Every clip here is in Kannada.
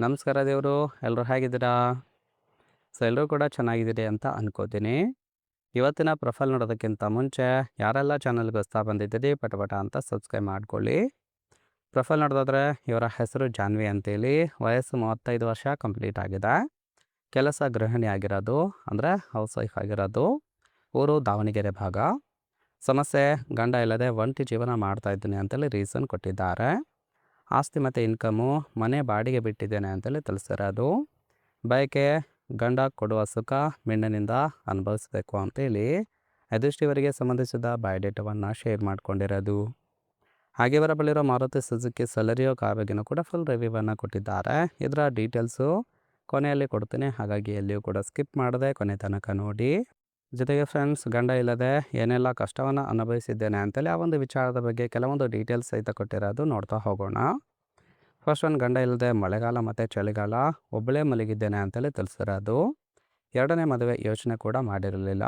ನಮಸ್ಕಾರ ದೇವರು, ಎಲ್ಲರೂ ಹೇಗಿದ್ದೀರಾ? ಎಲ್ಲರೂ ಕೂಡ ಚೆನ್ನಾಗಿದ್ದೀರಿ ಅಂತ ಅನ್ಕೋತೀನಿ. ಇವತ್ತಿನ ಪ್ರೊಫೈಲ್ ನೋಡೋದಕ್ಕಿಂತ ಮುಂಚೆ ಯಾರೆಲ್ಲ ಚಾನಲ್ಗೆ ಹೊಸ್ತಾ ಬಂದಿದ್ದೀರಿ ಪಟ ಅಂತ ಸಬ್ಸ್ಕ್ರೈಬ್ ಮಾಡ್ಕೊಳ್ಳಿ. ಪ್ರೊಫೈಲ್ ನೋಡೋದಾದ್ರೆ ಇವರ ಹೆಸರು ಜಾನ್ವಿ ಅಂತೇಳಿ, ವಯಸ್ಸು 35 ವರ್ಷ ಕಂಪ್ಲೀಟ್ ಆಗಿದೆ. ಕೆಲಸ ಗೃಹಿಣಿ ಆಗಿರೋದು, ಅಂದರೆ ಹೌಸ್ ವೈಫ್ ಆಗಿರೋದು. ಊರು ದಾವಣಗೆರೆ ಭಾಗ. ಸಮಸ್ಯೆ ಗಂಡ ಇಲ್ಲದೆ ಒಂಟಿ ಜೀವನ ಮಾಡ್ತಾ ಇದ್ದೀನಿ ಅಂತೇಳಿ ರೀಸನ್ ಕೊಟ್ಟಿದ್ದಾರೆ. ಆಸ್ತಿ ಮತ್ತು ಇನ್ಕಮು ಮನೆ ಬಾಡಿಗೆ ಬಿಟ್ಟಿದ್ದೇನೆ ಅಂತೇಳಿ ತಿಳಿಸಿರೋದು. ಬಯಕೆ ಗಂಡ ಕೊಡುವ ಸುಖ ಮಿಂಡಿನಿಂದ ಅನುಭವಿಸಬೇಕು ಅಂತೇಳಿ ಅದೃಷ್ಟಿವರಿಗೆ ಸಂಬಂಧಿಸಿದ ಬಯೋಡೇಟಾವನ್ನು ಶೇರ್ ಮಾಡ್ಕೊಂಡಿರೋದು. ಹಾಗೆ ಇವರ ಬಳಿರೋ ಮಾರುತಿ ಸುಜುಕಿ ಸೆಲೆರಿಯೋ ಕಾರ್ ಬಗ್ಗೆನೂ ಕೂಡ ಫುಲ್ ರಿವ್ಯೂವನ್ನು ಕೊಟ್ಟಿದ್ದಾರೆ. ಇದರ ಡೀಟೇಲ್ಸು ಕೊನೆಯಲ್ಲಿ ಕೊಡ್ತೀನಿ, ಹಾಗಾಗಿ ಎಲ್ಲಿಯೂ ಕೂಡ ಸ್ಕಿಪ್ ಮಾಡದೆ ಕೊನೆ ತನಕ ನೋಡಿ. ಜೊತೆಗೆ ಫ್ರೆಂಡ್ಸ್, ಗಂಡ ಇಲ್ಲದೆ ಏನೆಲ್ಲ ಕಷ್ಟವನ್ನು ಅನುಭವಿಸಿದ್ದೇನೆ ಅಂತೇಳಿ ಆ ಒಂದು ವಿಚಾರದ ಬಗ್ಗೆ ಕೆಲವೊಂದು ಡೀಟೇಲ್ಸ್ ಸಹಿತ ಕೊಟ್ಟಿರೋದು ನೋಡ್ತಾ ಹೋಗೋಣ. ಫಸ್ಟ್ ಒಂದು, ಗಂಡ ಇಲ್ಲದೆ ಮಳೆಗಾಲ ಮತ್ತು ಚಳಿಗಾಲ ಒಬ್ಬಳೇ ಮಲಗಿದ್ದೇನೆ ಅಂತೇಳಿ ತಿಳಿಸಿರೋದು. ಎರಡನೇ ಮದುವೆ ಯೋಚನೆ ಕೂಡ ಮಾಡಿರಲಿಲ್ಲ.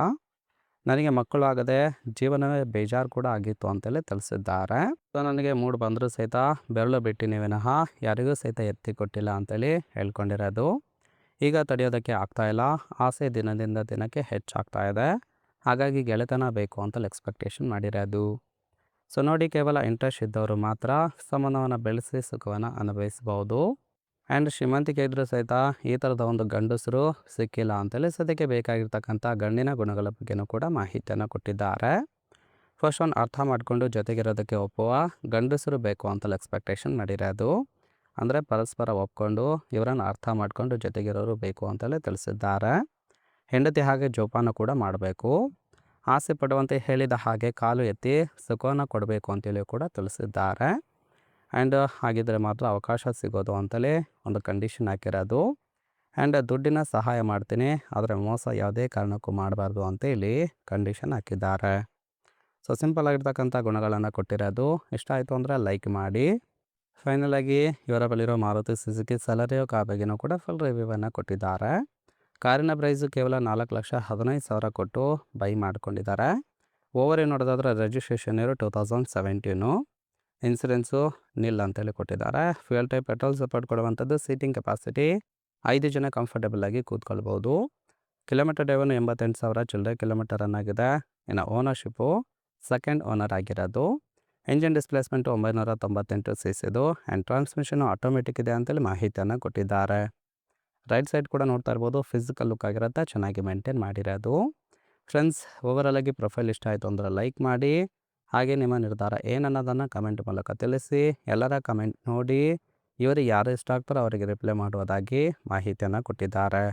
ನನಗೆ ಮಕ್ಕಳು ಆಗದೆ ಜೀವನವೇ ಬೇಜಾರು ಕೂಡ ಆಗಿತ್ತು ಅಂತೇಳಿ ತಿಳಿಸಿದ್ದಾರೆ. ಸೊ ನನಗೆ ಮೂಡ್ ಬಂದರೂ ಸಹಿತ ಬೆರಳು ಬಿಟ್ಟಿನಿ ವಿನಃ ಯಾರಿಗೂ ಸಹಿತ ಎತ್ತಿ ಕೊಟ್ಟಿಲ್ಲ ಅಂತೇಳಿ ಹೇಳ್ಕೊಂಡಿರೋದು. ಈಗ ತಡೆಯೋದಕ್ಕೆ ಆಗ್ತಾಯಿಲ್ಲ, ಆಸೆ ದಿನದಿಂದ ದಿನಕ್ಕೆ ಹೆಚ್ಚಾಗ್ತಾ ಇದೆ, ಹಾಗಾಗಿ ಗೆಳೆತನ ಬೇಕು ಅಂತೇಳಿ ಎಕ್ಸ್ಪೆಕ್ಟೇಷನ್ ಮಾಡಿರೋದು. ಸೊ ನೋಡಿ, ಕೇವಲ ಇಂಟ್ರೆಸ್ಟ್ ಇದ್ದವರು ಮಾತ್ರ ಸಂಬಂಧವನ್ನು ಬೆಳೆಸಿ ಸುಖವನ್ನು ಅನುಭವಿಸ್ಬೋದು. ಆ್ಯಂಡ್ ಶ್ರೀಮಂತಿಕೆ ಇದ್ದರೂ ಸಹಿತ ಈ ಥರದ ಒಂದು ಗಂಡಸರು ಸಿಕ್ಕಿಲ್ಲ ಅಂತೇಳಿ ಸದ್ಯಕ್ಕೆ ಬೇಕಾಗಿರ್ತಕ್ಕಂಥ ಗಂಡಿನ ಗುಣಗಳ ಬಗ್ಗೆನೂ ಕೂಡ ಮಾಹಿತಿಯನ್ನು ಕೊಟ್ಟಿದ್ದಾರೆ. ಫಸ್ಟ್ ಒಂದು, ಅರ್ಥ ಮಾಡಿಕೊಂಡು ಜೊತೆಗಿರೋದಕ್ಕೆ ಒಪ್ಪುವ ಗಂಡಸರು ಬೇಕು ಅಂತೇಳಿ ಎಕ್ಸ್ಪೆಕ್ಟೇಷನ್ ಮಾಡಿರೋದು. ಅಂದರೆ ಪರಸ್ಪರ ಒಪ್ಕೊಂಡು ಇವರನ್ನು ಅರ್ಥ ಮಾಡಿಕೊಂಡು ಜೊತೆಗಿರೋರು ಬೇಕು ಅಂತೇಳಿ ತಿಳಿಸಿದ್ದಾರೆ. ಹೆಂಡತಿ ಹಾಗೆ ಜೋಪಾನ ಕೂಡ ಮಾಡಬೇಕು. ಆಸೆ ಪಡುವಂತೆ ಹೇಳಿದ ಹಾಗೆ ಕಾಲು ಎತ್ತಿ ಸುಖವನ್ನು ಕೊಡಬೇಕು ಅಂತೇಳಿ ಕೂಡ ತಿಳಿಸಿದ್ದಾರೆ. ಆ್ಯಂಡ್ ಹಾಗಿದ್ದರೆ ಮಾತ್ರ ಅವಕಾಶ ಸಿಗೋದು ಅಂತಲೇ ಒಂದು ಕಂಡೀಷನ್ ಹಾಕಿರೋದು. ಆ್ಯಂಡ್ ದುಡ್ಡಿನ ಸಹಾಯ ಮಾಡ್ತೀನಿ, ಆದರೆ ಮೋಸ ಯಾವುದೇ ಕಾರಣಕ್ಕೂ ಮಾಡಬಾರ್ದು ಅಂತೇಳಿ ಕಂಡೀಷನ್ ಹಾಕಿದ್ದಾರೆ. ಸೊ ಸಿಂಪಲ್ ಆಗಿರ್ತಕ್ಕಂಥ ಗುಣಗಳನ್ನು ಕೊಟ್ಟಿರೋದು. ಇಷ್ಟ ಆಯಿತು ಅಂದರೆ ಲೈಕ್ ಮಾಡಿ. ಫೈನಲ್ ಆಗಿ ಇವರ ಬಳಿರೋ ಮಾರುತಿ ಸುಜುಕಿ ಸೆಲೆರಿಯೋ ಕಾರ್ ಬಗ್ಗೆನೂ ಕೂಡ ಫುಲ್ ರಿವ್ಯೂವನ್ನು ಕೊಟ್ಟಿದ್ದಾರೆ. ಕಾರಿನ ಪ್ರೈಸು ಕೇವಲ 4,15,000 ಕೊಟ್ಟು ಬೈ ಮಾಡ್ಕೊಂಡಿದ್ದಾರೆ. ಓವರ್ ನೋಡೋದಾದ್ರೆ ರಿಜಿಸ್ಟ್ರೇಷನ್ ಇರೋ 2017, ಇನ್ಸೂರೆನ್ಸು ನಿಲ್ ಅಂತೇಳಿ ಕೊಟ್ಟಿದ್ದಾರೆ. ಫ್ಯೂಯಲ್ ಟೈಪ್ ಪೆಟ್ರೋಲ್ ಸಪೋರ್ಟ್ ಕೊಡುವಂಥದ್ದು. ಸೀಟಿಂಗ್ ಕೆಪಾಸಿಟಿ 5 ಜನ ಕಂಫರ್ಟೇಬಲ್ ಆಗಿ ಕೂತ್ಕೊಳ್ಬೋದು. ಕಿಲೋಮೀಟರ್ ಡ್ರೈವನು 88,000 ಚಿಲ್ಲರೆ ಕಿಲೋಮೀಟರ್ ರನ್ ಆಗಿದೆ. ಇನ್ನು ಓನರ್ಶಿಪ್ಪು ಸೆಕೆಂಡ್ ಓನರ್ ಆಗಿರೋದು. Engine displacement 998 ಸಿಸಿದು. And transmission automatic ಇದೆ ಅಂತೇಳಿ ಮಾಹಿತಿಯನ್ನು ಕೊಟ್ಟಿದ್ದಾರೆ. ರೈಟ್ ಸೈಡ್ ಕೂಡ ನೋಡ್ತಾ ಇರ್ಬೋದು, ಫಿಸಿಕಲ್ ಲುಕ್ ಆಗಿರುತ್ತೆ, ಚೆನ್ನಾಗಿ ಮೇಂಟೈನ್ ಮಾಡಿರೋದು. ಫ್ರೆಂಡ್ಸ್, ಓವರಾಲ್ ಆಗಿ ಪ್ರೊಫೈಲ್ ಇಷ್ಟ ಆಯಿತು ಅಂದರೆ ಲೈಕ್ ಮಾಡಿ. ಹಾಗೆ ನಿಮ್ಮ ನಿರ್ಧಾರ ಏನನ್ನೋದನ್ನು ಕಮೆಂಟ್ ಮೂಲಕ ತಿಳಿಸಿ. ಎಲ್ಲರ ಕಮೆಂಟ್ ನೋಡಿ ಇವರಿಗೆ ಯಾರು ಇಷ್ಟ ಆಗ್ತಾರೋ ಅವರಿಗೆ ರಿಪ್ಲೈ ಮಾಡುವುದಾಗಿ ಮಾಹಿತಿಯನ್ನು ಕೊಟ್ಟಿದ್ದಾರೆ.